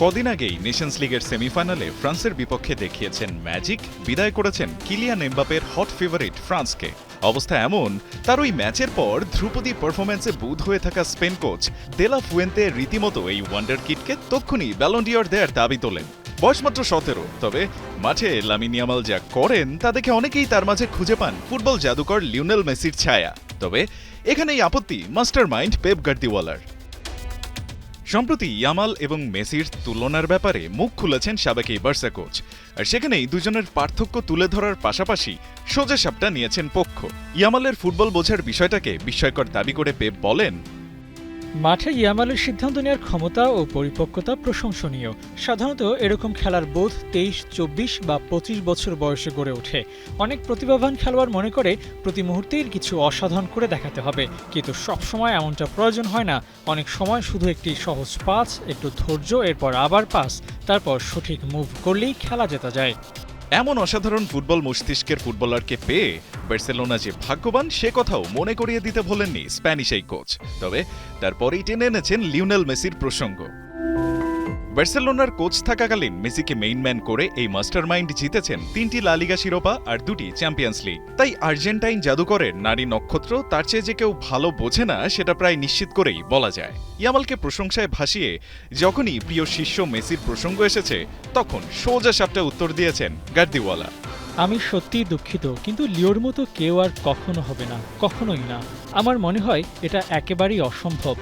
কদিন আগেই নেশনস লিগের সেমিফাইনালে ফ্রান্সের বিপক্ষে দেখিয়েছেন ম্যাজিক, বিদায় করেছেন কিলিয়ান এমবাপের হট ফেভারিট ফ্রান্সকে। অবস্থা এমন, তার ওই ম্যাচের পর ধ্রুপদী পারফরম্যান্সে বুঁদ হয়ে থাকা স্পেন কোচ দেলা ফুয়েন্তে রীতিমতো এই ওয়ান্ডার কিডকে তক্ষুনি ব্যালন ডিওর দেয়ার দাবি তোলেন। বয়স মাত্র 17, তবে মাঠে লামিন ইয়ামাল যা করেন তা দেখে অনেকেই তার মাঝে খুঁজে পান ফুটবল জাদুকর লিওনেল মেসির ছায়া। তবে এখানেই আপত্তি মাস্টার মাইন্ড পেপ গার্দিওয়ালার। সম্প্রতি ইয়ামাল এবং মেসির তুলনার ব্যাপারে মুখ খুলেছেন সাবেক এই বার্সা কোচ, আর সেখানেই দুজনের পার্থক্য তুলে ধরার পাশাপাশি সোজা সাপটা নিয়েছেন পক্ষ। ইয়ামালের ফুটবল বোঝার বিষয়টাকে বিস্ময়কর দাবি করে পেপ বলেন, মাঠে ইয়ামালের সিদ্ধান্ত নেওয়ার ক্ষমতা ও পরিপক্কতা প্রশংসনীয়। সাধারণত এরকম খেলার বোধ 23, 24 বা 25 বছর বয়সে গড়ে ওঠে। অনেক প্রতিভাবান খেলোয়াড় মনে করে প্রতি মুহূর্তেই কিছু অসাধারণ করে দেখাতে হবে, কিন্তু সবসময় এমনটা প্রয়োজন হয় না। অনেক সময় শুধু একটি সহজ পাস, একটু ধৈর্য, এরপর আবার পাস, তারপর সঠিক মুভ করলেই খেলা জেতা যায়। এমন অসাধারণ ফুটবল মস্তিষ্কের ফুটবলারকে পেয়ে বার্সেলোনা যে ভাগ্যবান সে কথাও মনে করিয়ে দিতে ভোলেননি স্প্যানিশ এই কোচ। তবে তারপরেই টেনে এনেছেন লিওনেল মেসির প্রসঙ্গ। বার্সেলোনার কোচ থাকাকালীন মেসিকে মেইনম্যান করে এই মাস্টারমাইন্ড জিতেছেন 3টি লা লিগা শিরোপা আর 2টি চ্যাম্পিয়ন্স লিগ। তাই আর্জেন্টাইন জাদুকরের নারী নক্ষত্র তার চেয়ে যে কেউ ভালো বোঝে না সেটা প্রায় নিশ্চিত করেই বলা যায়। ইয়ামালকে প্রশংসায় ভাসিয়ে যখনই প্রিয় শিষ্য মেসির প্রসঙ্গ এসেছে তখন সোজা সাপটা উত্তর দিয়েছেন গার্দিওয়ালা। আমি সত্যিই দুঃখিত, কিন্তু লিওর মতো কেউ আর কখনো হবে না, কখনোই না। আমার মনে হয় এটা একেবারেই অসম্ভব।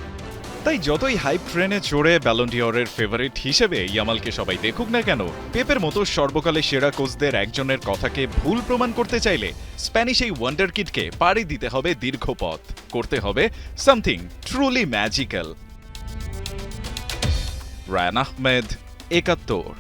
তাই যতই হাইপ ট্রেনে চড়ে ব্যালন ডিওরের ফেভারিট হিসেবে ইয়ামালকে সবাই দেখুক না কেন, পেপের মতো সর্বকালে সেরা কোচদের একজনের কথাকে ভুল প্রমাণ করতে চাইলে স্প্যানিশ এই ওয়ান্ডার কিডকে পাড়ি দিতে হবে দীর্ঘ পথ, করতে হবে something truly magical. Rayan Ahmed, ৭১।